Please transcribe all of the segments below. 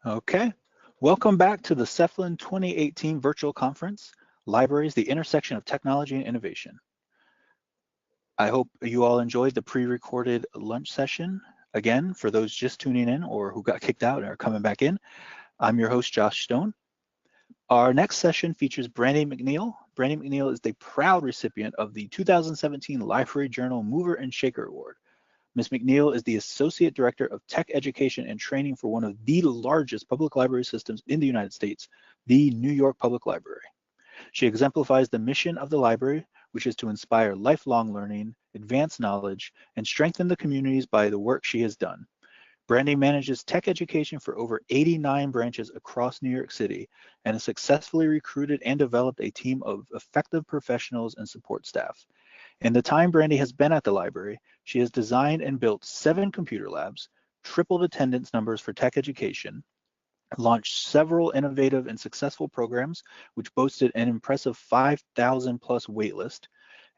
Okay, welcome back to the SEFLIN 2018 Virtual Conference, Libraries, the Intersection of Technology and Innovation. I hope you all enjoyed the pre-recorded lunch session. Again, for those just tuning in or who got kicked out and are coming back in, I'm your host, Josh Stone. Our next session features Brandy McNeil. Brandy McNeil is the proud recipient of the 2017 Library Journal Mover and Shaker Award. Ms. McNeil is the Associate Director of Tech Education and Training for one of the largest public library systems in the United States, the New York Public Library. She exemplifies the mission of the library, which is to inspire lifelong learning, advance knowledge, and strengthen the communities by the work she has done. Brandy manages tech education for over 89 branches across New York City and has successfully recruited and developed a team of effective professionals and support staff. In the time Brandy has been at the library, she has designed and built 7 computer labs, tripled attendance numbers for tech education, launched several innovative and successful programs, which boasted an impressive 5,000 plus waitlist,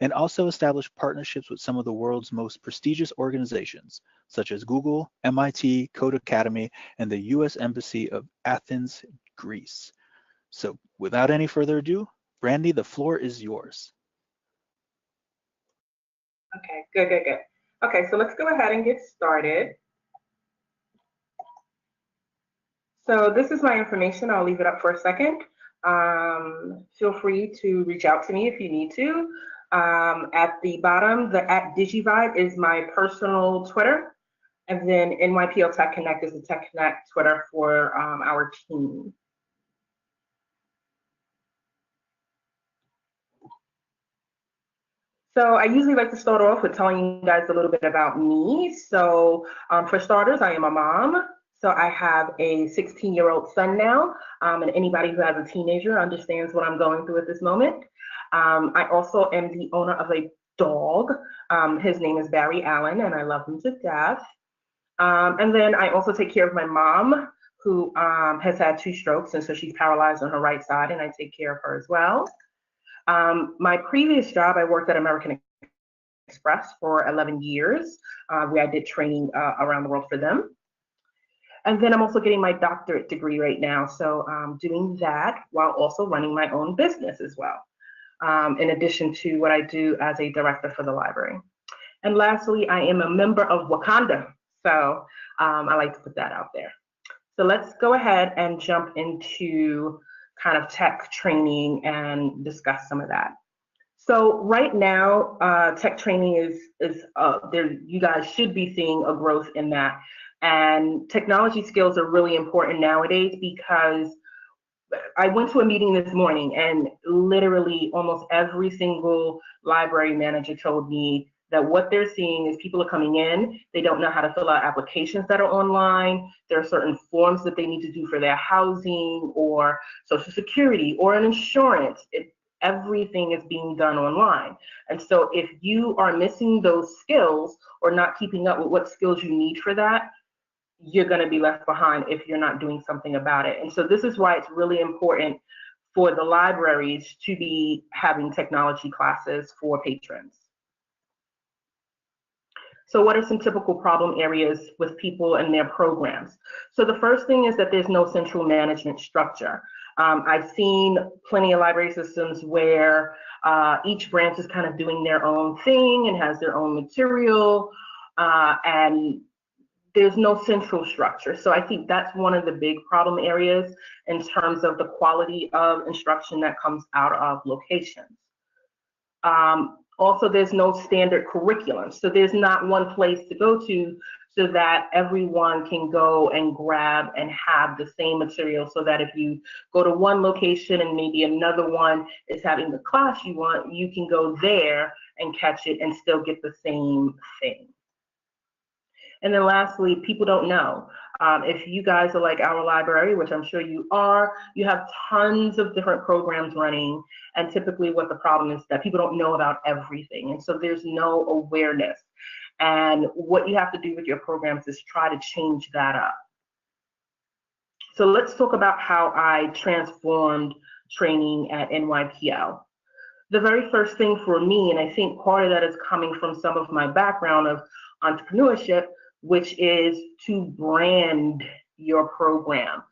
and also established partnerships with some of the world's most prestigious organizations, such as Google, MIT, Code Academy, and the U.S. Embassy of Athens, Greece. So without any further ado, Brandy, the floor is yours. Okay, good. Okay, so let's go ahead and get started. So this is my information. I'll leave it up for a second. Feel free to reach out to me if you need to. At the bottom, the @DigiVibe is my personal Twitter. And then NYPL Tech Connect is the Tech Connect Twitter for our team. So I usually like to start off with telling you guys a little bit about me. So for starters, I am a mom. So I have a 16-year-old son now, and anybody who has a teenager understands what I'm going through at this moment. I also am the owner of a dog. His name is Barry Allen, and I love him to death. And then I also take care of my mom, who has had 2 strokes, and so she's paralyzed on her right side, and I take care of her as well. My previous job, I worked at American Express for 11 years, where I did training around the world for them. And then I'm also getting my doctorate degree right now. So I'm doing that while also running my own business as well, in addition to what I do as a director for the library. And lastly, I am a member of Wakanda. So I like to put that out there. So let's go ahead and jump into kind of tech training and discuss some of that. So right now, tech training is there. You guys should be seeing a growth in that. And technology skills are really important nowadays, because I went to a meeting this morning and literally almost every single library manager told me that what they're seeing is people are coming in, they don't know how to fill out applications that are online. There are certain forms that they need to do for their housing or Social Security or an insurance. Everything is being done online. And so if you are missing those skills or not keeping up with what skills you need for that, you're going to be left behind if you're not doing something about it. And so this is why it's really important for the libraries to be having technology classes for patrons. So what are some typical problem areas with people and their programs? So the first thing is that there's no central management structure. I've seen plenty of library systems where each branch is kind of doing their own thing and has their own material, and there's no central structure. So I think that's one of the big problem areas in terms of the quality of instruction that comes out of locations. Also, there's no standard curriculum. So there's not one place to go to so that everyone can go and grab and have the same material, so that if you go to one location and maybe another one is having the class you want, you can go there and catch it and still get the same thing. And then lastly, people don't know. If you guys are like our library, which I'm sure you are, you have tons of different programs running. And typically what the problem is that people don't know about everything. And so there's no awareness. And what you have to do with your programs is try to change that up. So let's talk about how I transformed training at NYPL. The very first thing for me, and I think part of that is coming from some of my background of entrepreneurship, which is to brand your program.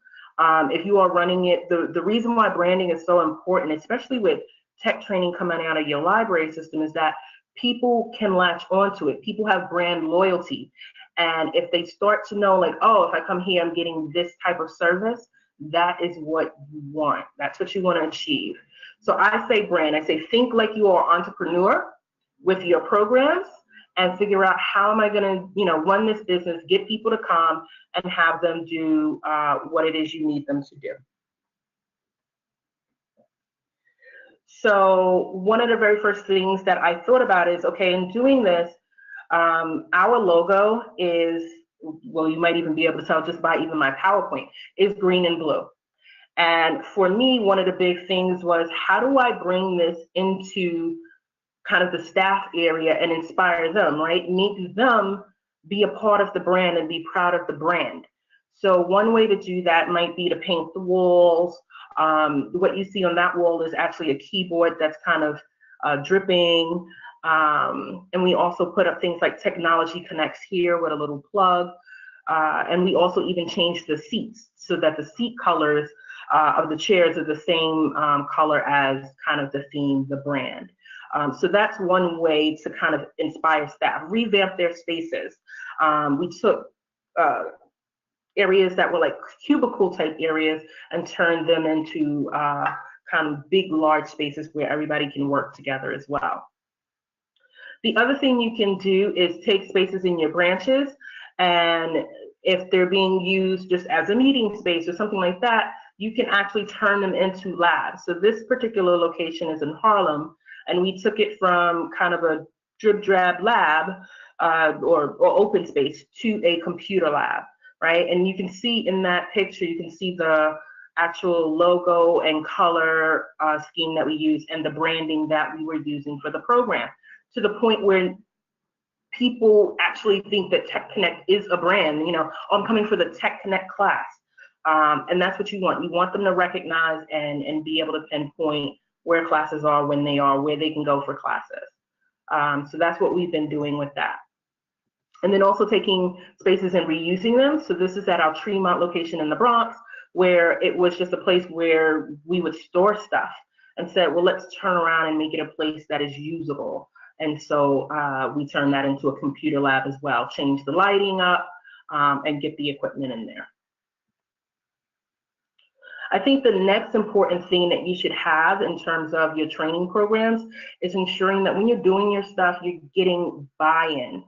If you are running it, the reason why branding is so important, especially with tech training coming out of your library system, is that people can latch onto it. People have brand loyalty. And if they start to know, like, oh, if I come here, I'm getting this type of service, that is what you want. That's what you want to achieve. So I say brand. I say think like you are an entrepreneur with your programs, and figure out how am I going to, run this business, get people to come, and have them do what it is you need them to do. So one of the very first things that I thought about is, okay, in doing this, our logo is, well, you might even be able to tell just by even my PowerPoint, is green and blue. And for me, one of the big things was, how do I bring this into kind of the staff area and inspire them, right? Make them be a part of the brand and be proud of the brand. So one way to do that might be to paint the walls. What you see on that wall is actually a keyboard that's kind of dripping. And we also put up things like technology connects here with a little plug. And we also even changed the seats so that the seat colors of the chairs are the same color as kind of the theme, the brand. So that's one way to kind of inspire staff, revamp their spaces. We took areas that were like cubicle type areas and turned them into kind of big, large spaces where everybody can work together as well. The other thing you can do is take spaces in your branches, and if they're being used just as a meeting space or something like that, you can actually turn them into labs. So this particular location is in Harlem, and we took it from kind of a drib-drab lab or open space to a computer lab, right? And you can see in that picture, you can see the actual logo and color scheme that we use and the branding that we were using for the program, to the point where people actually think that Tech Connect is a brand. Oh, I'm coming for the Tech Connect class. And that's what you want. You want them to recognize and be able to pinpoint where classes are, when they are, where they can go for classes. So that's what we've been doing with that. And then also taking spaces and reusing them. So this is at our Tremont location in the Bronx, where it was just a place where we would store stuff, and said, well, let's turn around and make it a place that is usable. And so we turned that into a computer lab as well, change the lighting up and get the equipment in there. I think the next important thing that you should have in terms of your training programs is ensuring that when you're doing your stuff, you're getting buy-in.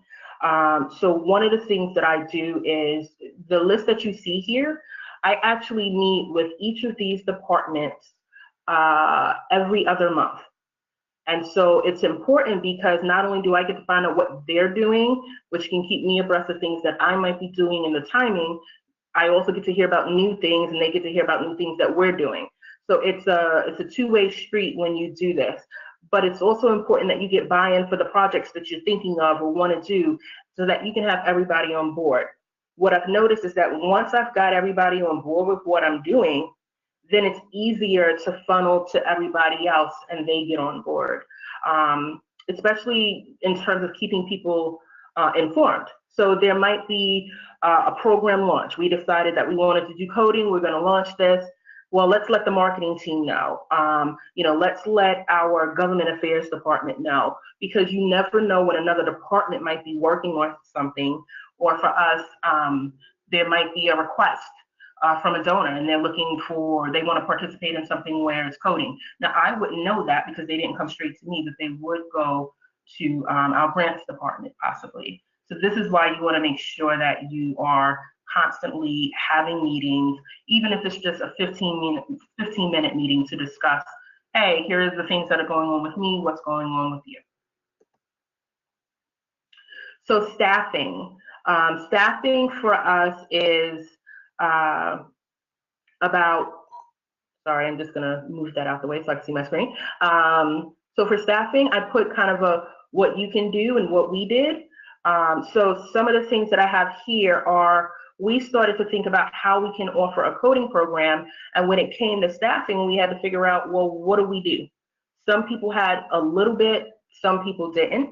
So one of the things that I do is the list that you see here, I actually meet with each of these departments every other month. And so it's important because not only do I get to find out what they're doing, which can keep me abreast of things that I might be doing in the timing, I also get to hear about new things, and they get to hear about new things that we're doing. So it's a two-way street when you do this. But it's also important that you get buy-in for the projects that you're thinking of or want to do, so that you can have everybody on board. What I've noticed is that once I've got everybody on board with what I'm doing, then it's easier to funnel to everybody else and they get on board, especially in terms of keeping people informed. So there might be a program launch. We decided that we wanted to do coding. We're going to launch this. Well, let's let the marketing team know. Let's let our government affairs department know, because you never know when another department might be working on something, or for us, there might be a request from a donor, and they want to participate in something where it's coding. Now, I wouldn't know that because they didn't come straight to me, but they would go to our grants department possibly. So this is why you want to make sure that you are constantly having meetings, even if it's just a 15-minute meeting to discuss, hey, here are the things that are going on with me, what's going on with you. So staffing. Staffing for us is sorry, I'm just gonna move that out the way so I can see my screen. So for staffing, I put kind of what you can do and what we did. So some of the things that I have here are, we started to think about how we can offer a coding program, and when it came to staffing, we had to figure out, well, what do we do? Some people had a little bit, some people didn't.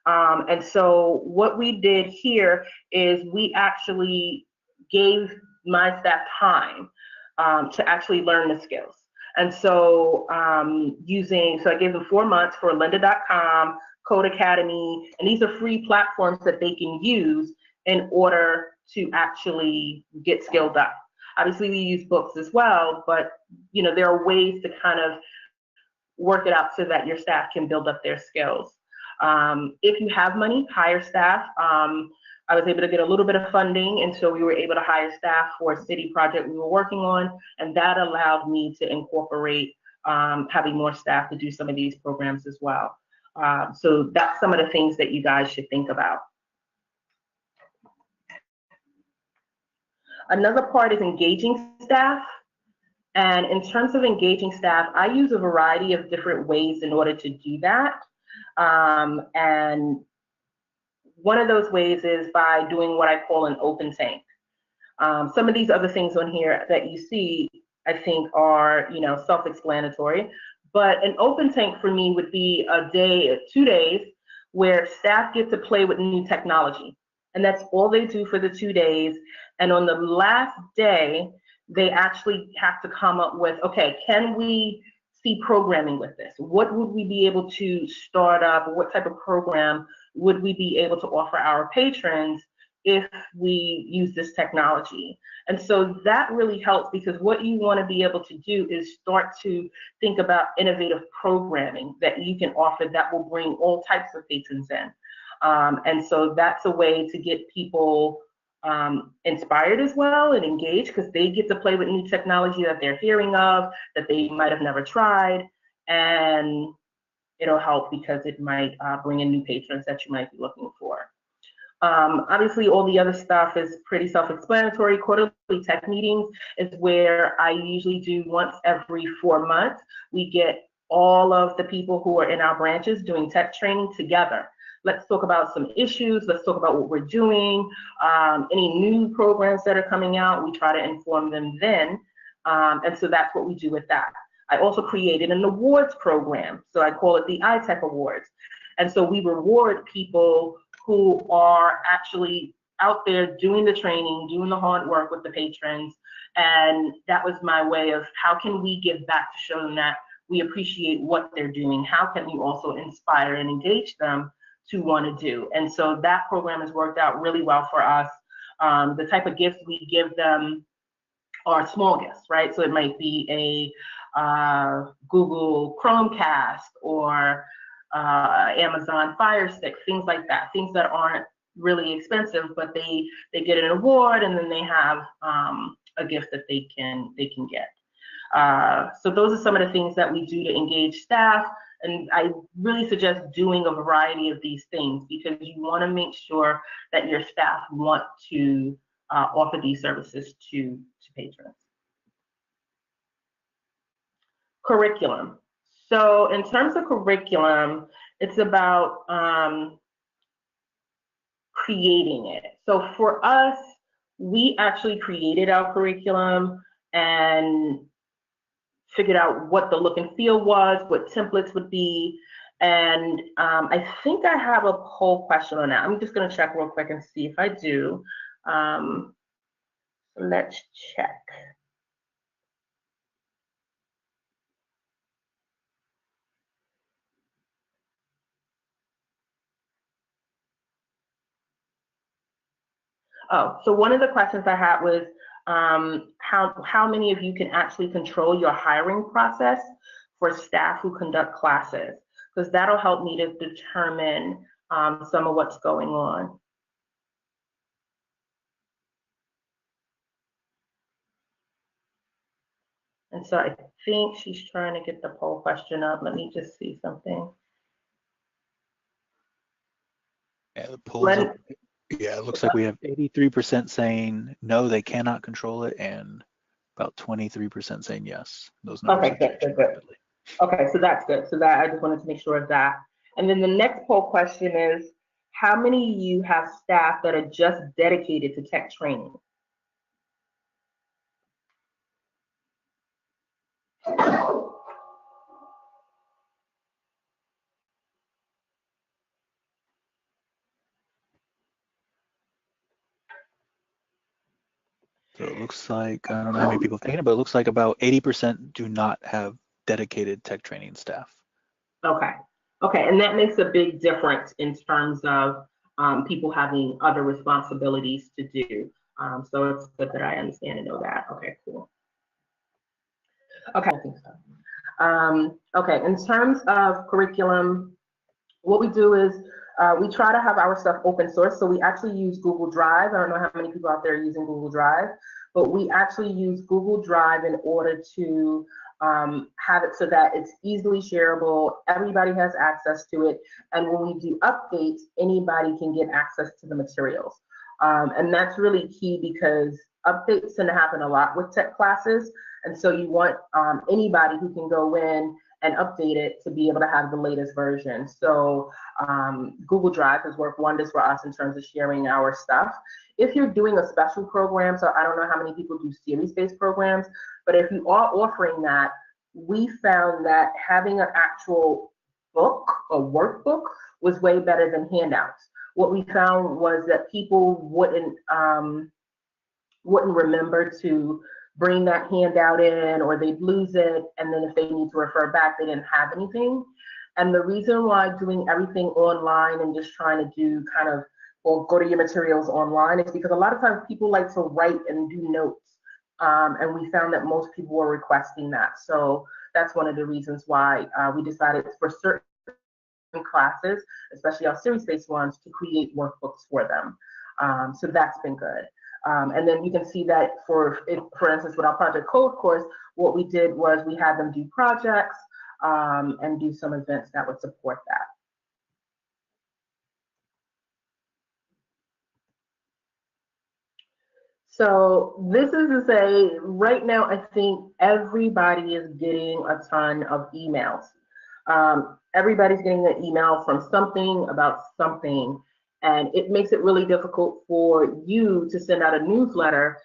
And so what we did here is we actually gave my staff time. to actually learn the skills. And so so I gave them 4 months for lynda.com, Code Academy, and these are free platforms that they can use in order to actually get skilled up. Obviously, we use books as well, but there are ways to kind of work it out so that your staff can build up their skills. If you have money, hire staff. I was able to get a little bit of funding, and so we were able to hire staff for a city project we were working on, and that allowed me to incorporate having more staff to do some of these programs as well. So that's some of the things that you guys should think about. Another part is engaging staff. And in terms of engaging staff, I use a variety of different ways in order to do that. And one of those ways is by doing what I call an open tank. Some of these other things on here that you see, I think are, self-explanatory. But an open tank for me would be a day, 2 days, where staff get to play with new technology. And that's all they do for the 2 days. And on the last day, they actually have to come up with, okay, can we see programming with this? What would we be able to start up? What type of program would we be able to offer our patrons if we use this technology? And so that really helps, because what you want to be able to do is start to think about innovative programming that you can offer that will bring all types of patrons in. And so that's a way to get people inspired as well and engaged, because they get to play with new technology that they're hearing of, that they might have never tried, and it'll help because it might bring in new patrons that you might be looking for. Obviously, all the other stuff is pretty self-explanatory. Quarterly tech meetings is where I usually do once every 4 months. We get all of the people who are in our branches doing tech training together. Let's talk about some issues. Let's talk about what we're doing. Any new programs that are coming out, we try to inform them then. And so that's what we do with that. I also created an awards program. So I call it the iTech Awards. And so we reward people who are actually out there doing the training, doing the hard work with the patrons. And that was my way of how can we give back to show them that we appreciate what they're doing? How can we also inspire and engage them to want to do? And so that program has worked out really well for us. The type of gifts we give them are small gifts, right? So it might be a Google Chromecast or Amazon Fire Stick, things like that, things that aren't really expensive, but they get an award, and then they have a gift that they can get. So those are some of the things that we do to engage staff. And I really suggest doing a variety of these things, because you want to make sure that your staff want to offer these services to patrons. Curriculum. So in terms of curriculum, it's about creating it. So for us, we actually created our curriculum and figured out what the look and feel was, what templates would be. And I think I have a poll question on that. I'm just going to check real quick and see if I do. Let's check. Oh, so one of the questions I had was how many of you can actually control your hiring process for staff who conduct classes? Because that'll help me to determine some of what's going on. And so I think she's trying to get the poll question up. Let me just see something. Yeah, the poll's up. Yeah, it looks like we have 83% saying no, they cannot control it, and about 23% saying yes. Those numbers are changing rapidly. Okay, so that's good. So that I just wanted to make sure of that. And then the next poll question is, how many of you have staff that are just dedicated to tech training? So it looks like, I don't know how many people have taken it, but it looks like about 80% do not have dedicated tech training staff. Okay. Okay, and that makes a big difference in terms of people having other responsibilities to do. So it's good that I understand and know that. Okay, cool. Okay, I think so. Okay, in terms of curriculum, what we do is we try to have our stuff open source. So we actually use Google Drive. I don't know how many people out there are using Google Drive, but we actually use Google Drive in order to have it so that it's easily shareable. Everybody has access to it. And when we do updates, anybody can get access to the materials. And that's really key because updates tend to happen a lot with tech classes. And so you want anybody who can go in and update it to be able to have the latest version. So Google Drive has worked wonders for us in terms of sharing our stuff. If you're doing a special program, so I don't know how many people do series-based programs, but if you are offering that, we found that having an actual book, a workbook, was way better than handouts. What we found was that people wouldn't remember to bring that handout in, or they'd lose it, and then if they need to refer back, they didn't have anything. And the reason why doing everything online and just trying to do kind of, well, go to your materials online is because a lot of times people like to write and do notes. And we found that most people were requesting that. So that's one of the reasons why we decided for certain classes, especially our series-based ones, to create workbooks for them. So that's been good. And then you can see that for instance, with our Project Code course, what we did was we had them do projects and do some events that would support that. So this is to say, right now, I think everybody is getting a ton of emails. Everybody's getting an email from something about something, and it makes it really difficult for you to send out a newsletter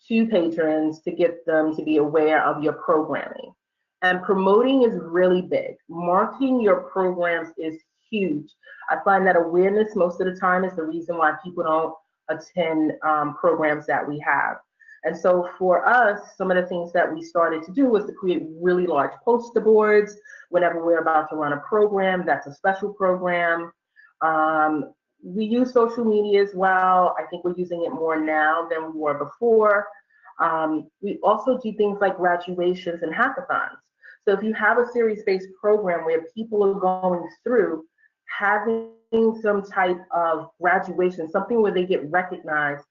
to patrons to get them to be aware of your programming. And promoting is really big. Marketing your programs is huge. I find that awareness most of the time is the reason why people don't attend programs that we have. And so for us, some of the things that we started to do was to create really large poster boards whenever we're about to run a program that's a special program. We use social media as well. I think we're using it more now than we were before. We also do things like graduations and hackathons. So if you have a series-based program where people are going through, having some type of graduation, something where they get recognized,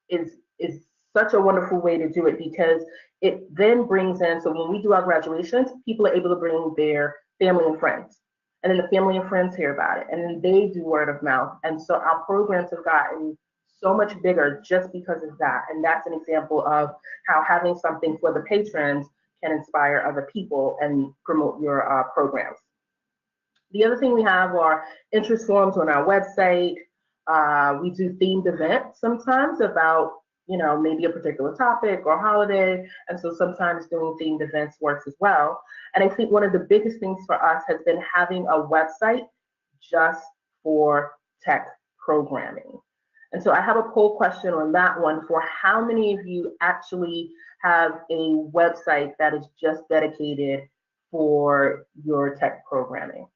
is such a wonderful way to do it, because it then brings in, so when we do our graduations, people are able to bring their family and friends. And then the family and friends hear about it, and then they do word of mouth. And so our programs have gotten so much bigger just because of that. And that's an example of how having something for the patrons can inspire other people and promote your programs. The other thing we have are interest forms on our website. We do themed events sometimes about, maybe a particular topic or holiday. And so sometimes doing themed events works as well. And I think one of the biggest things for us has been having a website just for tech programming. And so I have a poll question on that one for how many of you actually have a website that is just dedicated for your tech programming.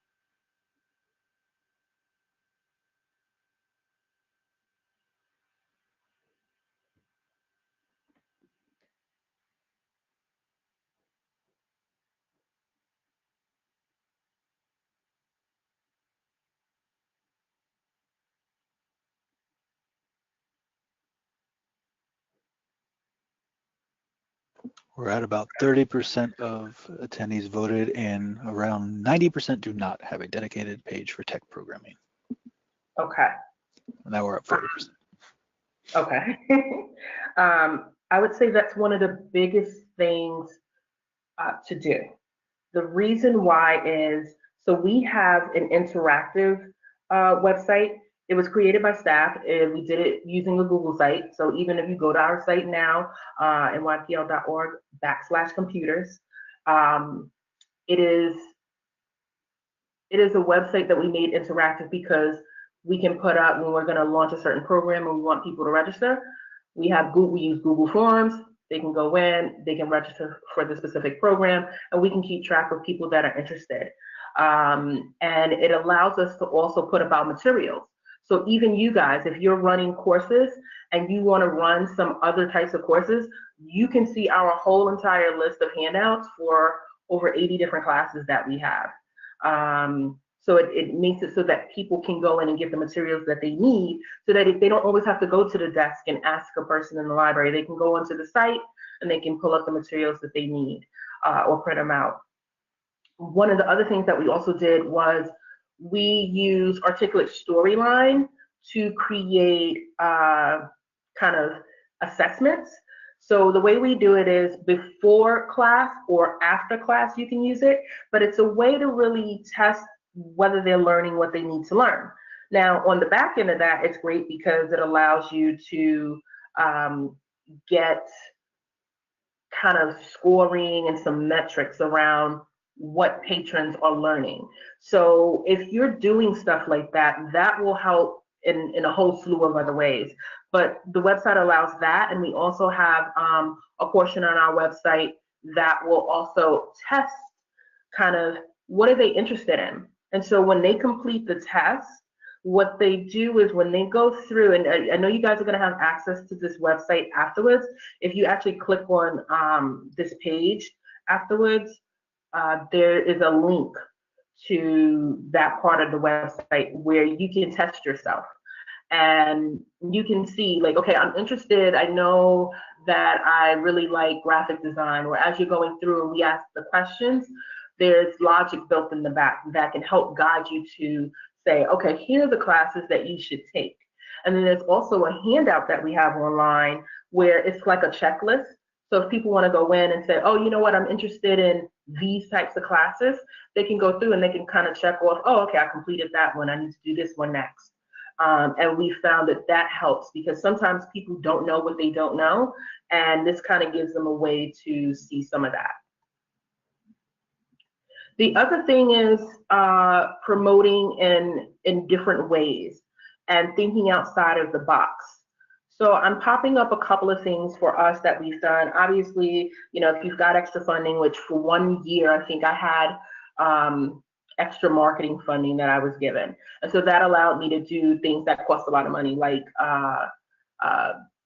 We're at about 30% of attendees voted, and around 90% do not have a dedicated page for tech programming. Okay. Now we're at 40%. Okay. I would say that's one of the biggest things to do. The reason why is, so we have an interactive website. It was created by staff, and we did it using a Google site. So even if you go to our site now, nypl.org/computers, it is a website that we made interactive because we can put up when we're going to launch a certain program and we want people to register. We use Google Forms. They can go in, they can register for the specific program, and we can keep track of people that are interested. And it allows us to also put up our materials. So even you guys, if you're running courses and you want to run some other types of courses, you can see our whole entire list of handouts for over 80 different classes that we have. So it makes it so that people can go in and get the materials that they need, so that if they don't always have to go to the desk and ask a person in the library, they can go onto the site and they can pull up the materials that they need or print them out. One of the other things that we also did was we use Articulate Storyline to create kind of assessments. So the way we do it is before class or after class you can use it, but it's a way to really test whether they're learning what they need to learn. Now, on the back end of that, it's great because it allows you to get kind of scoring and some metrics around what patrons are learning. So if you're doing stuff like that, that will help in a whole slew of other ways. But the website allows that, and we also have a portion on our website that will also test kind of what are they interested in. And so when they complete the test, what they do is when they go through, and I know you guys are going to have access to this website afterwards. If you actually click on this page afterwards, there is a link to that part of the website where you can test yourself. And you can see, like, okay, I'm interested. I know that I really like graphic design. Or as you're going through and we ask the questions, there's logic built in the back that can help guide you to say, okay, here are the classes that you should take. And then there's also a handout that we have online where it's like a checklist. So if people want to go in and say, oh, you know what, I'm interested in these types of classes, they can go through and they can kind of check off, oh, okay, I completed that one. I need to do this one next. And we found that that helps because sometimes people don't know what they don't know. And this kind of gives them a way to see some of that. The other thing is promoting in different ways and thinking outside of the box. So I'm popping up a couple of things for us that we've done. Obviously, you know, if you've got extra funding, which for 1 year, I think I had extra marketing funding that I was given. And so that allowed me to do things that cost a lot of money, like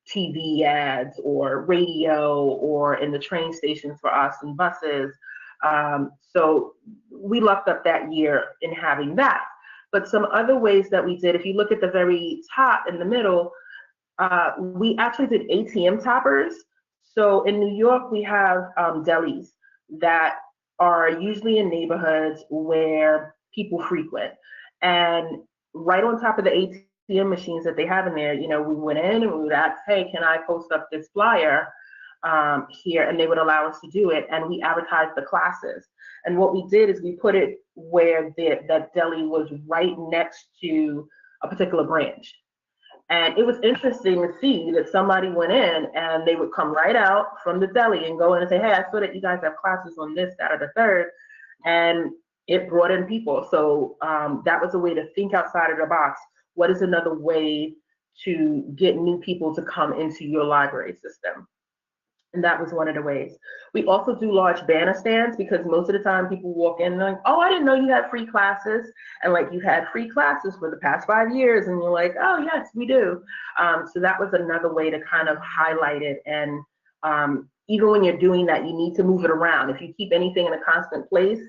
TV ads or radio or in the train stations for us and buses. So we lucked up that year in having that. But some other ways that we did, if you look at the very top in the middle, we actually did ATM toppers. So in New York, we have delis that are usually in neighborhoods where people frequent. And right on top of the ATM machines that they have in there, you know, we went in and we would ask, hey, can I post up this flyer here? And they would allow us to do it. And we advertised the classes. And what we did is we put it where that deli was right next to a particular branch. And it was interesting to see that somebody went in and they would come right out from the deli and go in and say, hey, I saw that you guys have classes on this, that, or the third. And it brought in people. So that was a way to think outside of the box. What is another way to get new people to come into your library system? And that was one of the ways. We also do large banner stands because most of the time people walk in and like, oh, I didn't know you had free classes. And like, you've had free classes for the past 5 years. And you're like, oh, yes, we do. So that was another way to kind of highlight it. And even when you're doing that, you need to move it around. If you keep anything in a constant place,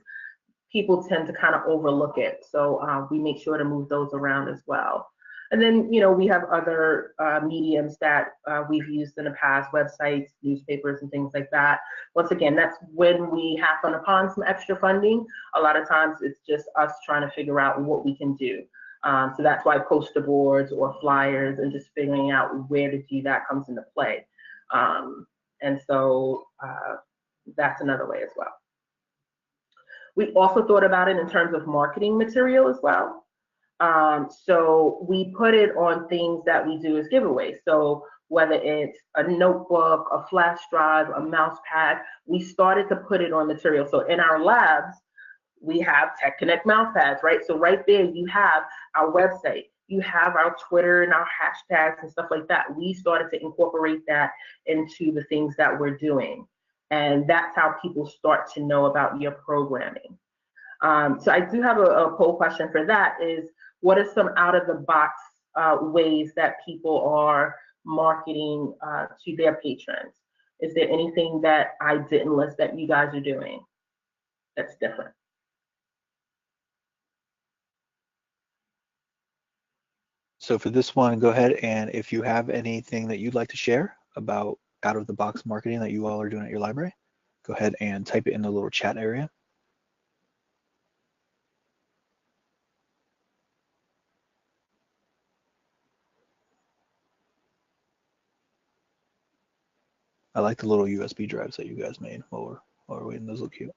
people tend to kind of overlook it. So we make sure to move those around as well. And then, you know, we have other mediums that we've used in the past, websites, newspapers, and things like that. Once again, that's when we happen upon some extra funding. A lot of times it's just us trying to figure out what we can do. So that's why poster boards or flyers and just figuring out where to do that comes into play. And so that's another way as well. We also thought about it in terms of marketing material as well. So we put it on things that we do as giveaways. So whether it's a notebook, a flash drive, a mouse pad, we started to put it on material. So in our labs, we have Tech Connect mousepads, right? So right there you have our website, you have our Twitter and our hashtags and stuff like that. We started to incorporate that into the things that we're doing. And that's how people start to know about your programming. So I do have a poll question for that is, what are some out of the box ways that people are marketing to their patrons? Is there anything that I didn't list that you guys are doing that's different? So for this one, go ahead, and if you have anything that you'd like to share about out of the box marketing that you all are doing at your library, go ahead and type it in the little chat area. I like the little USB drives that you guys made while we're waiting. Those look cute.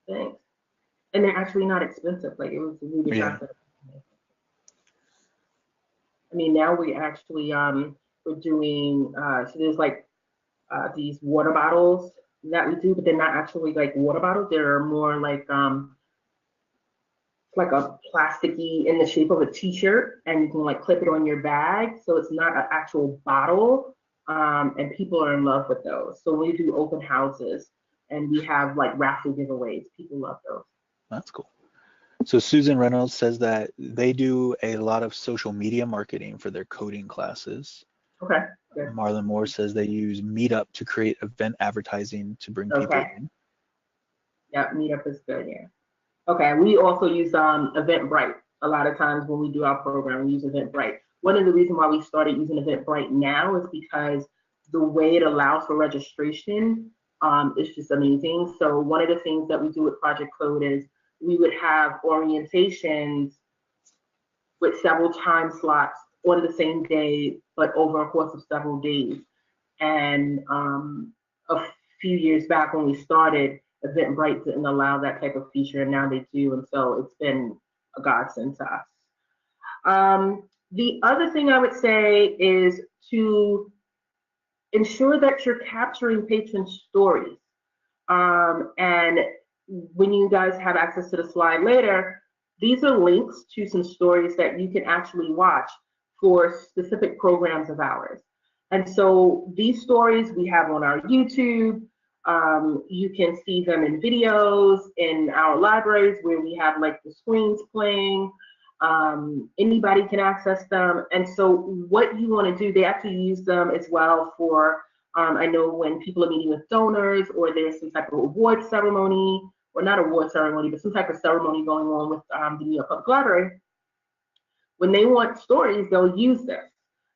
Thanks. And they're actually not expensive. Like, it was really fascinating. I mean, now we actually we're doing so there's like these water bottles that we do, but they're not actually like water bottles. They're more like a plasticky in the shape of a t-shirt, and you can like clip it on your bag, so it's not an actual bottle. And people are in love with those. So we do open houses and we have like raffle giveaways. People love those. That's cool. So Susan Reynolds says that they do a lot of social media marketing for their coding classes. Okay. Good. Marlon Moore says they use Meetup to create event advertising to bring people in. Yeah, Meetup is good, yeah. Okay, we also use Eventbrite. A lot of times when we do our program, we use Eventbrite. One of the reasons why we started using Eventbrite now is because the way it allows for registration is just amazing. So one of the things that we do with Project Code is we would have orientations with several time slots on the same day, but over a course of several days. And a few years back when we started, Eventbrite didn't allow that type of feature, and now they do, and so it's been a godsend to us. The other thing I would say is to ensure that you're capturing patron stories. And when you guys have access to the slide later, these are links to some stories that you can actually watch for specific programs of ours. And so these stories we have on our YouTube. You can see them in videos in our libraries where we have like the screens playing. Anybody can access them. And so what you want to do, they actually use them as well for, I know when people are meeting with donors or there's some type of award ceremony, or not award ceremony, but some type of ceremony going on with the New York Public Library. When they want stories, they'll use this.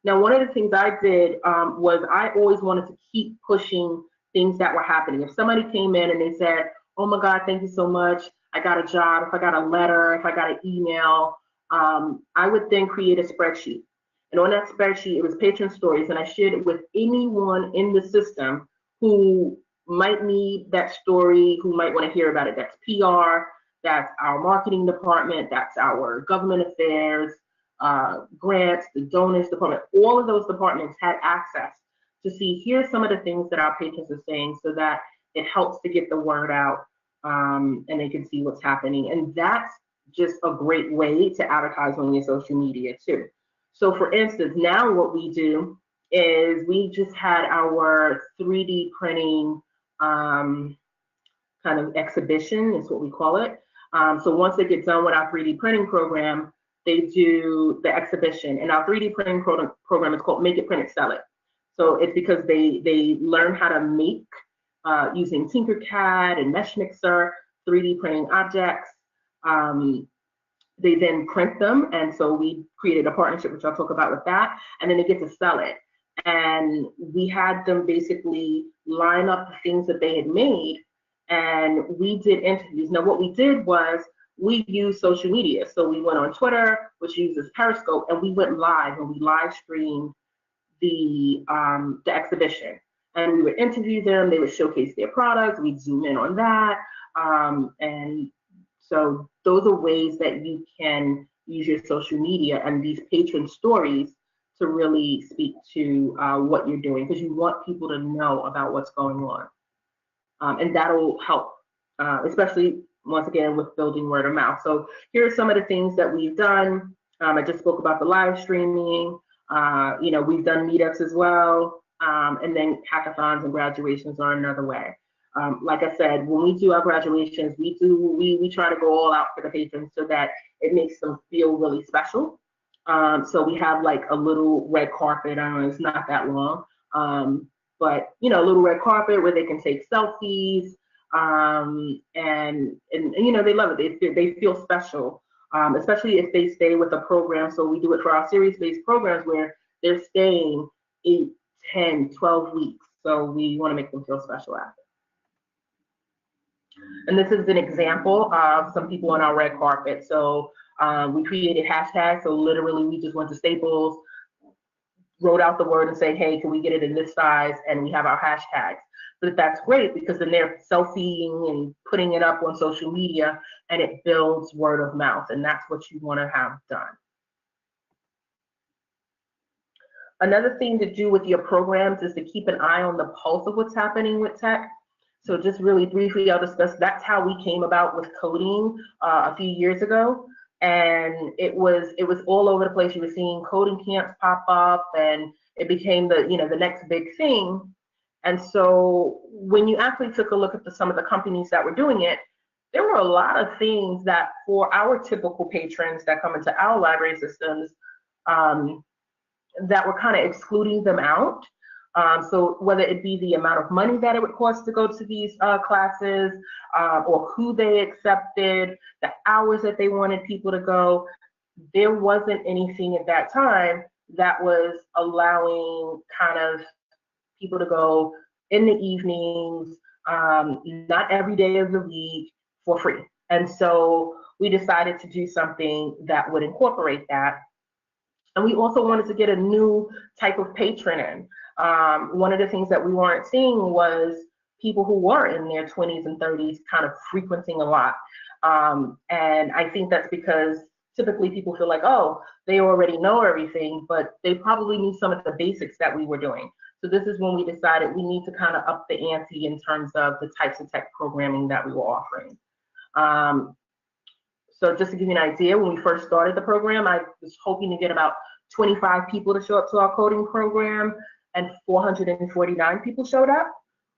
Now, one of the things I did was I always wanted to keep pushing things that were happening. If somebody came in and they said, oh my God, thank you so much, I got a job, if I got a letter, if I got an email, I would then create a spreadsheet. And on that spreadsheet, it was patron stories, and I shared it with anyone in the system who might need that story, who might want to hear about it. That's PR, that's our marketing department, that's our government affairs, grants, the donors department. All of those departments had access to see, here's some of the things that our patrons are saying, so that it helps to get the word out, and they can see what's happening. And that's just a great way to advertise on your social media too. So for instance, now what we do is we just had our 3D printing kind of exhibition, is what we call it. So once they get done with our 3D printing program, they do the exhibition. And our 3D printing program is called Make It, Print It, Sell It. So it's because they learn how to make, using Tinkercad and MeshMixer, 3D printing objects. They then print them, and so we created a partnership, which I'll talk about with that, and then they get to sell it. And we had them basically line up the things that they had made, and we did interviews. Now, what we did was we used social media. So we went on Twitter, which uses Periscope, and we went live, and we live streamed the exhibition. And we would interview them, they would showcase their products, we'd zoom in on that. And so those are ways that you can use your social media and these patron stories to really speak to what you're doing, because you want people to know about what's going on. And that'll help, especially once again, with building word of mouth. So here are some of the things that we've done. I just spoke about the live streaming. We've done meetups as well. And then hackathons and graduations are another way. Like I said, when we do our graduations, we try to go all out for the patrons so that it makes them feel really special. So we have like a little red carpet. I don't know, it's not that long. But a little red carpet where they can take selfies, and they love it. They feel special, especially if they stay with a program. So we do it for our series-based programs where they're staying 8, 10, 12 weeks. So we want to make them feel special after. And this is an example of some people on our red carpet. So we created hashtags. So literally we just went to Staples, wrote out the word and say, hey, can we get it in this size? And we have our hashtags. But that's great because then they're selfieing and putting it up on social media, and it builds word of mouth. And that's what you want to have done. Another thing to do with your programs is to keep an eye on the pulse of what's happening with tech. So just really briefly, I'll discuss, that's how we came about with coding a few years ago. And it was all over the place. You were seeing coding camps pop up, and it became the next big thing. And so when you actually took a look at some of the companies that were doing it, there were a lot of things that for our typical patrons that come into our library systems that were kind of excluding them out. So whether it be the amount of money that it would cost to go to these classes, or who they accepted, the hours that they wanted people to go, there wasn't anything at that time that was allowing kind of people to go in the evenings, not every day of the week, for free. And so we decided to do something that would incorporate that. And we also wanted to get a new type of patron in. One of the things that we weren't seeing was people who were in their 20s and 30s kind of frequenting a lot. And I think that's because typically people feel like, oh, they already know everything, but they probably knew some of the basics that we were doing. So this is when we decided we need to kind of up the ante in terms of the types of tech programming that we were offering. So just to give you an idea, when we first started the program, I was hoping to get about 25 people to show up to our coding program, and 449 people showed up,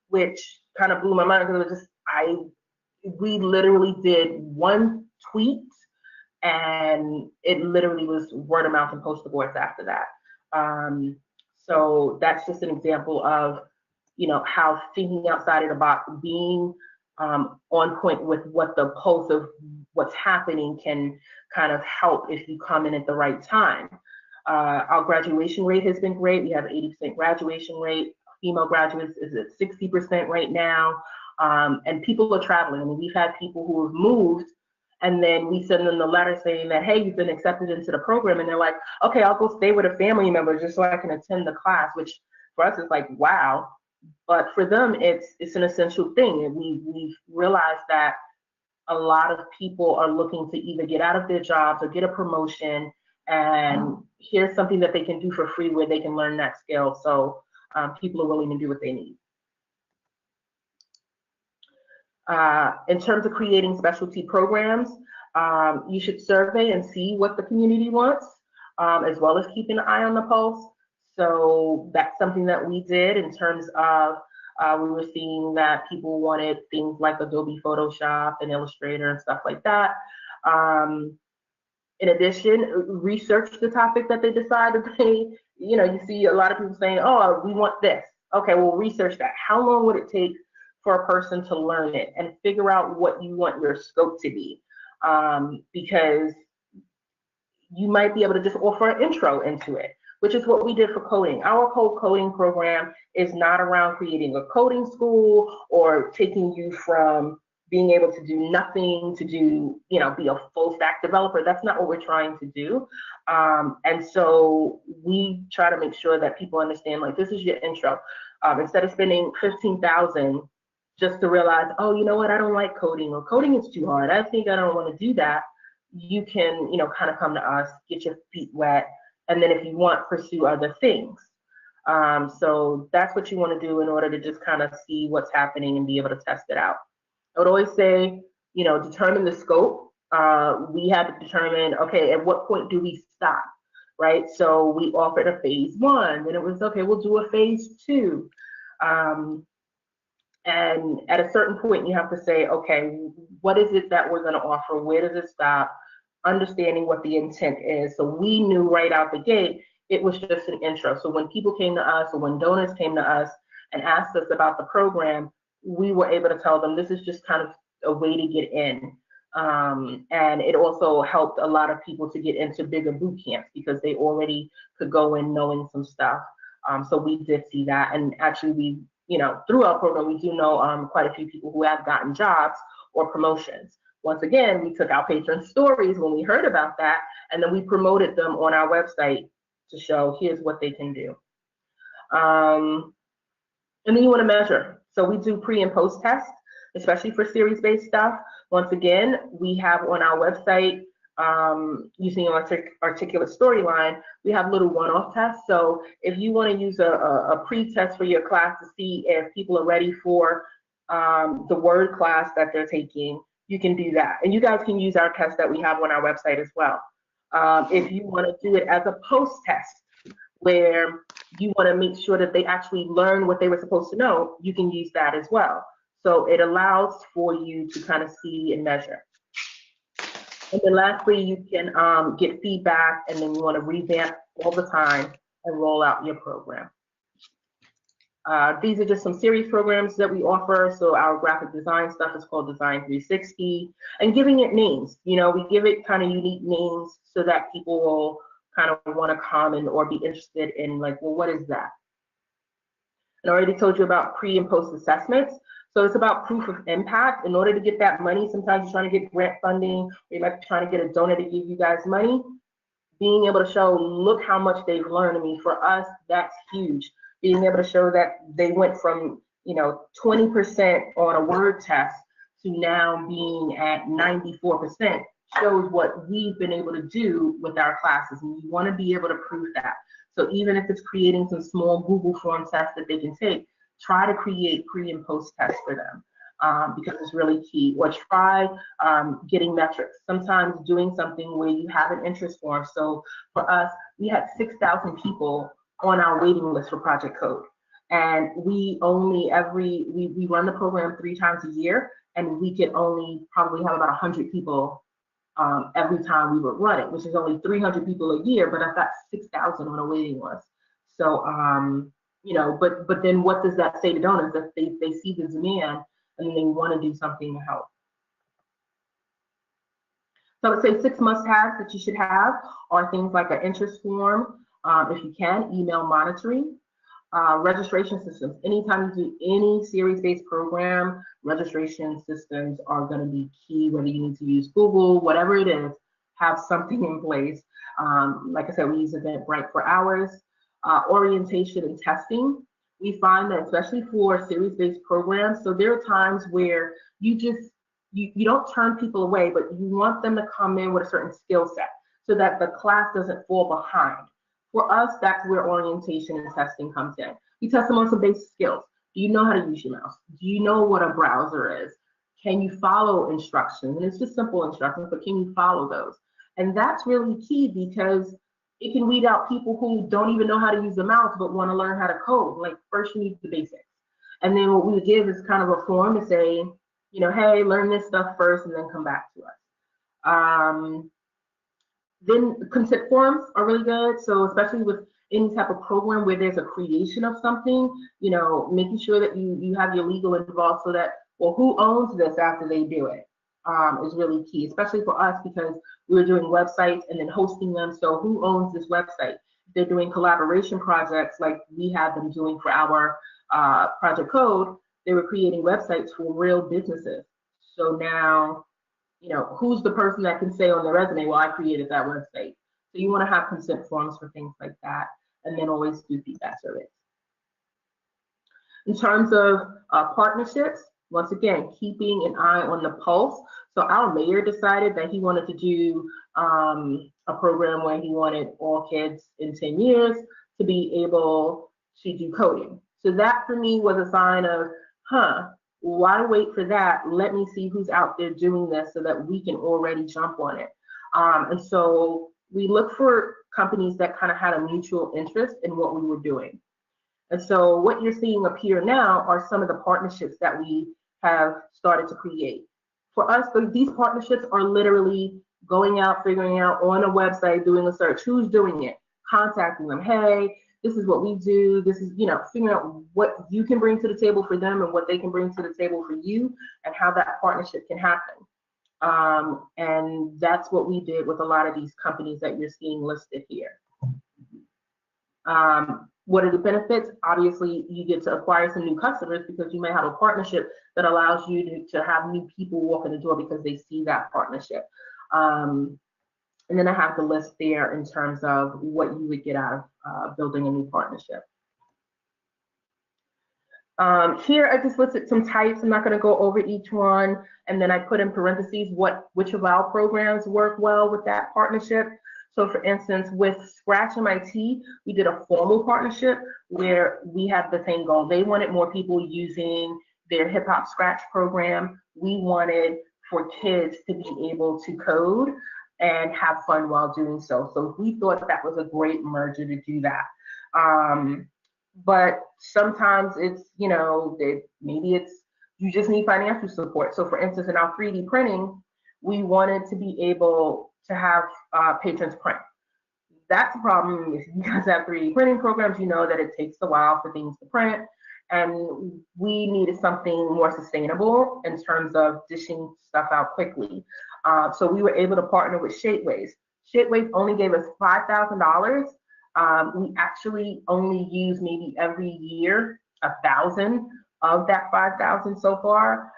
which kind of blew my mind because it was just, we literally did one tweet and it literally was word of mouth and poster boards after that. So that's just an example of, how thinking outside of the box, being on point with what the pulse of what's happening can kind of help if you come in at the right time. Our graduation rate has been great. We have 80% graduation rate. Female graduates is at 60% right now. And people are traveling. I mean, we've had people who have moved, and then we send them the letter saying that, hey, you've been accepted into the program. And they're like, okay, I'll go stay with a family member just so I can attend the class, which for us is like, wow. But for them, it's an essential thing. And we've realized that a lot of people are looking to either get out of their jobs or get a promotion, and here's something that they can do for free where they can learn that skill. So people are willing to do what they need. In terms of creating specialty programs, you should survey and see what the community wants, as well as keeping an eye on the pulse. So that's something that we did in terms of, we were seeing that people wanted things like Adobe Photoshop and Illustrator and stuff like that. In addition, research the topic that they decided you see a lot of people saying, oh, we want this. Okay, well, research that. How long would it take for a person to learn it, and figure out what you want your scope to be? Because you might be able to just offer an intro into it, which is what we did for coding. Our whole coding program is not around creating a coding school or taking you from being able to do nothing to do, be a full stack developer. That's not what we're trying to do. And so we try to make sure that people understand, like, this is your intro. Instead of spending $15,000 just to realize, oh, you know what, I don't like coding, or coding is too hard, I think I don't want to do that, you can, kind of come to us, get your feet wet, and then if you want, pursue other things. So that's what you want to do in order to just kind of see what's happening and be able to test it out. I would always say, determine the scope. We had to determine, okay, at what point do we stop, right? So we offered a phase 1, then it was, okay, we'll do a phase 2. And at a certain point, you have to say, okay, what is it that we're going to offer? Where does it stop? Understanding what the intent is. So we knew right out the gate, it was just an intro. So when people came to us, or when donors came to us and asked us about the program, we were able to tell them this is just kind of a way to get in. And it also helped a lot of people to get into bigger boot camps because they already could go in knowing some stuff. So we did see that. And actually, we, through our program, we do know quite a few people who have gotten jobs or promotions. Once again, we took our patron stories when we heard about that, and then we promoted them on our website to show here's what they can do. And then you want to measure. So we do pre and post tests, especially for series-based stuff. Once again, we have on our website, using articulate storyline, we have little one-off tests. So if you want to use a pre-test for your class to see if people are ready for the word class that they're taking, you can do that. And you guys can use our test that we have on our website as well. If you want to do it as a post test, where you want to make sure that they actually learn what they were supposed to know, you can use that as well. So it allows for you to kind of see and measure. And then lastly, you can get feedback, and then you want to revamp all the time and roll out your program. These are just some series programs that we offer. So our graphic design stuff is called Design 360, and giving it names. We give it kind of unique names so that people will kind of want to comment or be interested in, like, well, what is that? And I already told you about pre and post assessments. So it's about proof of impact. In order to get that money, sometimes you're trying to get grant funding, or you might be trying to get a donor to give you guys money. Being able to show, look how much they've learned. I mean, for us, that's huge. Being able to show that they went from 20% on a word test to now being at 94% shows what we've been able to do with our classes, and you want to be able to prove that. So even if it's creating some small Google form tests that they can take, try to create pre and post tests for them, because it's really key. Or try getting metrics. Sometimes doing something where you have an interest form. So for us, we had 6,000 people on our waiting list for Project Code, and we only we run the program 3 times a year, and we could only probably have about 100 people every time we would run it, which is only 300 people a year, but I've got 6,000 on a waiting list. So but then what does that say to donors? That they see the demand and they want to do something to help. So I would say 6 must-haves that you should have are things like an interest form, if you can, email monitoring, registration systems. Anytime you do any series-based program, registration systems are going to be key, whether you need to use Google, whatever it is, have something in place. Like I said, we use Eventbrite for ours. Orientation and testing. We find that especially for series-based programs, so there are times where you don't turn people away, but you want them to come in with a certain skill set so that the class doesn't fall behind. For us, that's where orientation and testing comes in. We test them on some basic skills. Do you know how to use your mouse? Do you know what a browser is? Can you follow instructions? And it's just simple instructions, but can you follow those? And that's really key, because it can weed out people who don't even know how to use the mouse but want to learn how to code. Like, first you need the basics. And then what we would give is kind of a form to say, hey, learn this stuff first and then come back to us. Then consent forms are really good. So especially with any type of program where there's a creation of something, making sure that you have your legal involved so that, well, who owns this after they do it, is really key, especially for us, because we were doing websites and then hosting them. So who owns this website? If they're doing collaboration projects like we had them doing for our Project Code, they were creating websites for real businesses. So now, who's the person that can say on their resume, well, I created that website? So you want to have consent forms for things like that, and then always do feedback surveys. In terms of partnerships, once again, keeping an eye on the pulse. So our mayor decided that he wanted to do a program where he wanted all kids in 10 years to be able to do coding. So that for me was a sign of, Why wait for that? Let me see who's out there doing this so that we can already jump on it. And so we look for companies that kind of had a mutual interest in what we were doing. And so what you're seeing appear now are some of the partnerships that we have started to create. For us, these partnerships are literally going out, figuring out on a website, doing a search, who's doing it, contacting them. Hey, this is what we do. This is, figuring out what you can bring to the table for them and what they can bring to the table for you and how that partnership can happen. And that's what we did with a lot of these companies that you're seeing listed here. What are the benefits? Obviously, you get to acquire some new customers because you may have a partnership that allows you to have new people walk in the door because they see that partnership. And then I have the list there in terms of what you would get out of building a new partnership. Here I just listed some types. I'm not going to go over each one. And then I put in parentheses which of our programs work well with that partnership. So for instance, with Scratch MIT, we did a formal partnership where we had the same goal. They wanted more people using their hip hop Scratch program. We wanted for kids to be able to code and have fun while doing so. So we thought that was a great merger to do that. But sometimes it's, maybe it's, you just need financial support. So for instance, in our 3D printing, we wanted to be able to have patrons print. That's a problem. If you guys have 3D printing programs, you know that it takes a while for things to print. And we needed something more sustainable in terms of dishing stuff out quickly. So we were able to partner with Shapeways. Shapeways only gave us $5,000. We actually only use maybe every year 1,000 of that 5,000 so far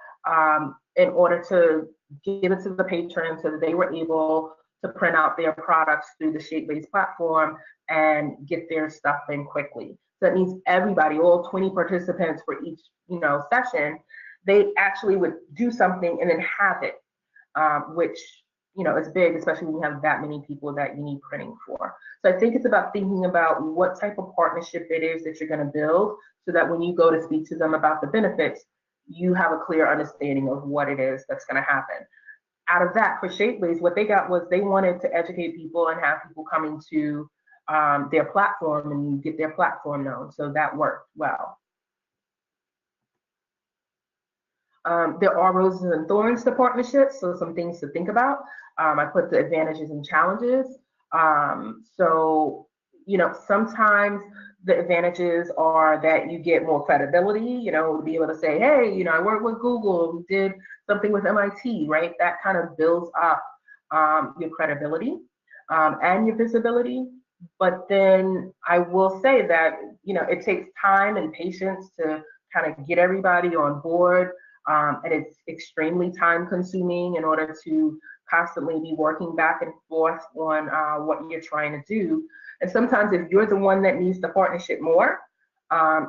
in order to give it to the patrons so that they were able to print out their products through the Shapeways platform and get their stuff in quickly. So that means everybody, all 20 participants for each session, they actually would do something and then have it, which is big, especially when you have that many people that you need printing for. So I think it's about thinking about what type of partnership it is that you're going to build so that when you go to speak to them about the benefits, you have a clear understanding of what it is that's going to happen. Out of that, for Shapeways, what they got was they wanted to educate people and have people coming to their platform and get their platform known. So that worked well. There are roses and thorns to partnerships, so some things to think about. I put the advantages and challenges. So, sometimes the advantages are that you get more credibility, to be able to say, hey, I work with Google, we did something with MIT, right? That kind of builds up your credibility and your visibility. But then I will say that, it takes time and patience to kind of get everybody on board. And it's extremely time consuming in order to constantly be working back and forth on what you're trying to do. And sometimes if you're the one that needs the partnership more,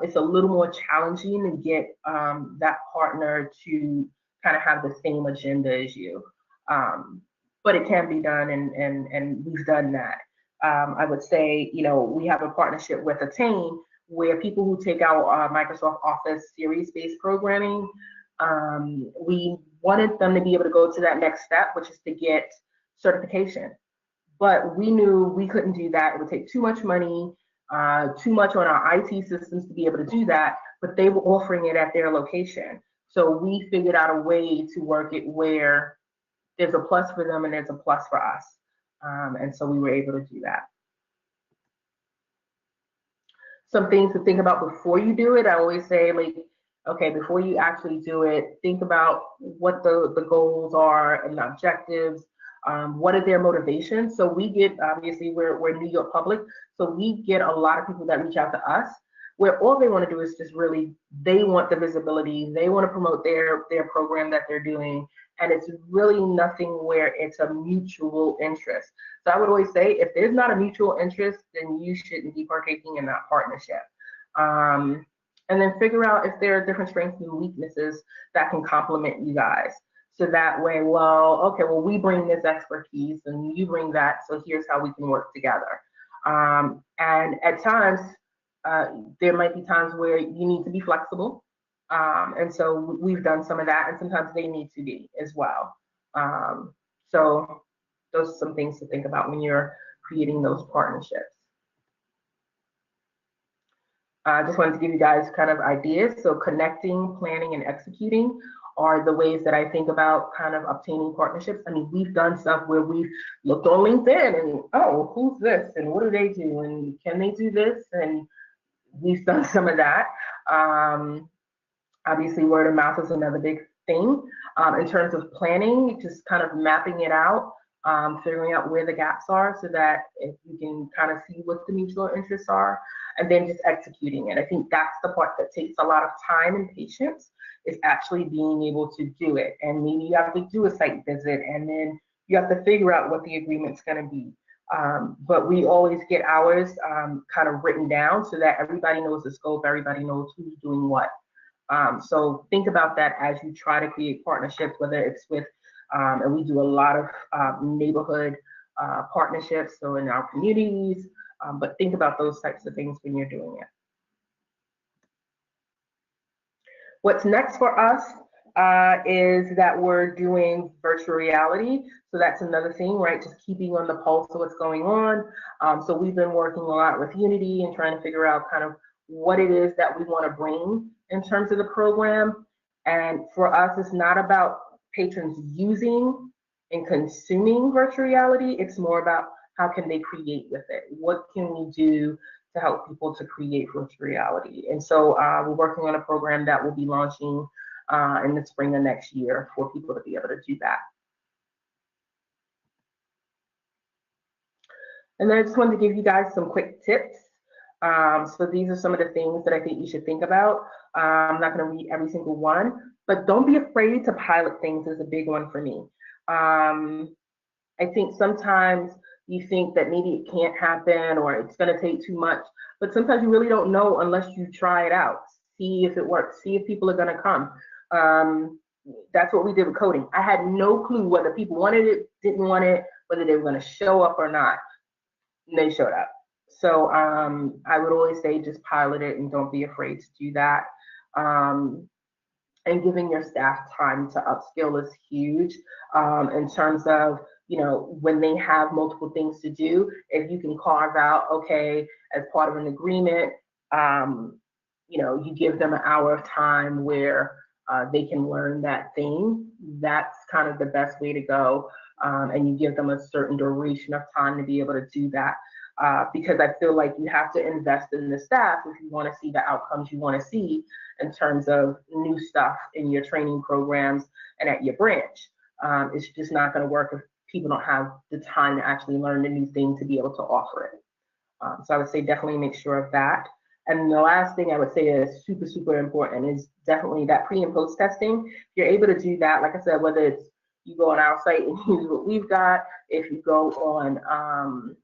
it's a little more challenging to get that partner to kind of have the same agenda as you. But it can be done, and we've done that. I would say, we have a partnership with Attain where people who take our Microsoft Office series-based programming, we wanted them to be able to go to that next step, which is to get certification. But we knew we couldn't do that. It would take too much money, too much on our IT systems to be able to do that, but they were offering it at their location. So we figured out a way to work it where there's a plus for them and there's a plus for us. And so we were able to do that. Some things to think about before you do it. I always say, okay, before you actually do it, think about what the goals are and the objectives. What are their motivations? So we get, obviously, we're New York public, so we get a lot of people that reach out to us where all they want to do is just really, they want the visibility, they want to promote their program that they're doing, and it's really nothing where it's a mutual interest. So I would always say, if there's not a mutual interest, then you shouldn't be partaking in that partnership. And then figure out if there are different strengths and weaknesses that can complement you guys. So that way, we bring this expertise and you bring that, so here's how we can work together. And at times, there might be times where you need to be flexible. And so we've done some of that, and sometimes they need to be as well. So those are some things to think about when you're creating those partnerships. I just wanted to give you guys kind of ideas. So connecting, planning, and executing are the ways that I think about kind of obtaining partnerships. I mean, we've done stuff where we've looked on LinkedIn and, oh, who's this? And what do they do? And can they do this? And we've done some of that. Obviously, word of mouth is another big thing. In terms of planning, just kind of mapping it out, figuring out where the gaps are so that if you can kind of see what the mutual interests are, and then just executing it. I think that's the part that takes a lot of time and patience, is actually being able to do it. And maybe you have to do a site visit, and then you have to figure out what the agreement's going to be. But we always get ours kind of written down so that everybody knows the scope, everybody knows who's doing what. So think about that as you try to create partnerships, whether it's with, and we do a lot of neighborhood partnerships, so in our communities, but think about those types of things when you're doing it. What's next for us is that we're doing virtual reality. So that's another thing, right? Just keeping on the pulse of what's going on. So we've been working a lot with Unity and trying to figure out kind of what it is that we want to bring in terms of the program. And for us, it's not about patrons using and consuming virtual reality. It's more about how can they create with it? What can we do to help people to create virtual reality? And so we're working on a program that will be launching in the spring of next year for people to be able to do that. And then I just wanted to give you guys some quick tips. So these are some of the things that I think you should think about. I'm not going to read every single one, but don't be afraid to pilot things is a big one for me. I think sometimes you think that maybe it can't happen or it's going to take too much, but sometimes you really don't know unless you try it out. See if it works, see if people are going to come. That's what we did with coding. I had no clue whether people wanted it, didn't want it, whether they were going to show up or not. And they showed up. So I would always say just pilot it and don't be afraid to do that. And giving your staff time to upskill is huge in terms of, you know, when they have multiple things to do, if you can carve out, okay, as part of an agreement, you know, you give them an hour of time where they can learn that thing. That's kind of the best way to go. And you give them a certain duration of time to be able to do that. Because I feel like you have to invest in the staff if you want to see the outcomes you want to see in terms of new stuff in your training programs and at your branch. It's just not going to work if people don't have the time to actually learn the new thing to be able to offer it. So I would say definitely make sure of that. And the last thing I would say is super, super important is definitely that pre and post testing. If you're able to do that, like I said, whether it's you go on our site and use what we've got, if you go on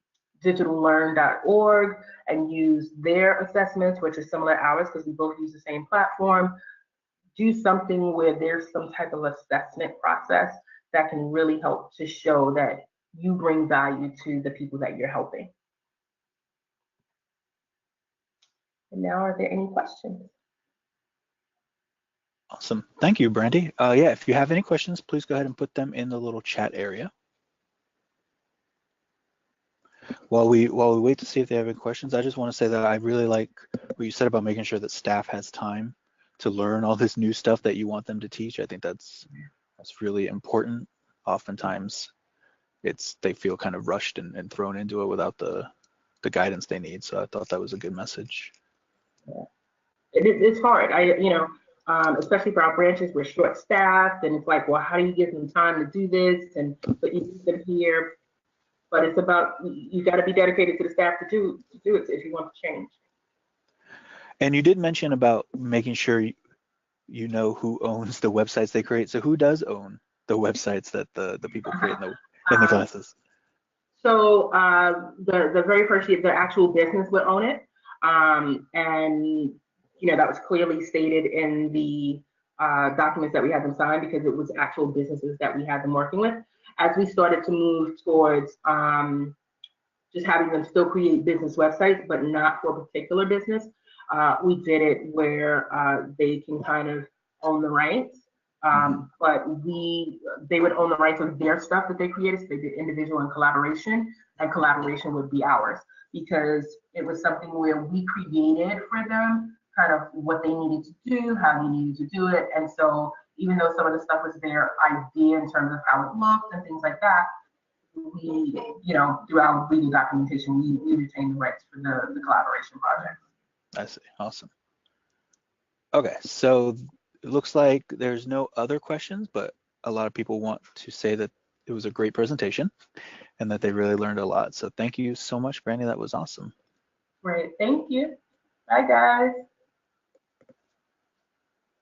digitallearn.org and use their assessments, which are similar to ours because we both use the same platform, do something where there's some type of assessment process that can really help to show that you bring value to the people that you're helping. And now, are there any questions? Awesome. Thank you, Brandy. Yeah, if you have any questions, please go ahead and put them in the little chat area. While we wait to see if they have any questions, I just want to say that I really like what you said about making sure that staff has time to learn all this new stuff that you want them to teach. I think that's really important. Oftentimes, they feel kind of rushed and thrown into it without the guidance they need. So I thought that was a good message. Yeah. It's hard. Especially for our branches, we're short-staffed, and it's like, well, how do you give them time to do this and put them here? But it's about, you got to be dedicated to the staff to do it if you want to change. And you did mention about making sure you know who owns the websites they create. So who does own the websites that the people create in the classes? So the very first year, the actual business would own it. And you know, that was clearly stated in the documents that we had them sign because it was actual businesses that we had them working with. As we started to move towards just having them still create business websites, but not for a particular business, We did it where they can kind of own the rights, but they would own the rights of their stuff that they created. So they did individual and collaboration would be ours because it was something where we created for them kind of what they needed to do, how they needed to do it. And so even though some of the stuff was their idea in terms of how it looked and things like that, we, through our legal documentation, we retain the rights for the collaboration project. I see. Awesome. Okay, so it looks like there's no other questions, but a lot of people want to say that it was a great presentation and that they really learned a lot. So thank you so much, Brandy. That was awesome. Great. Thank you. Bye, guys.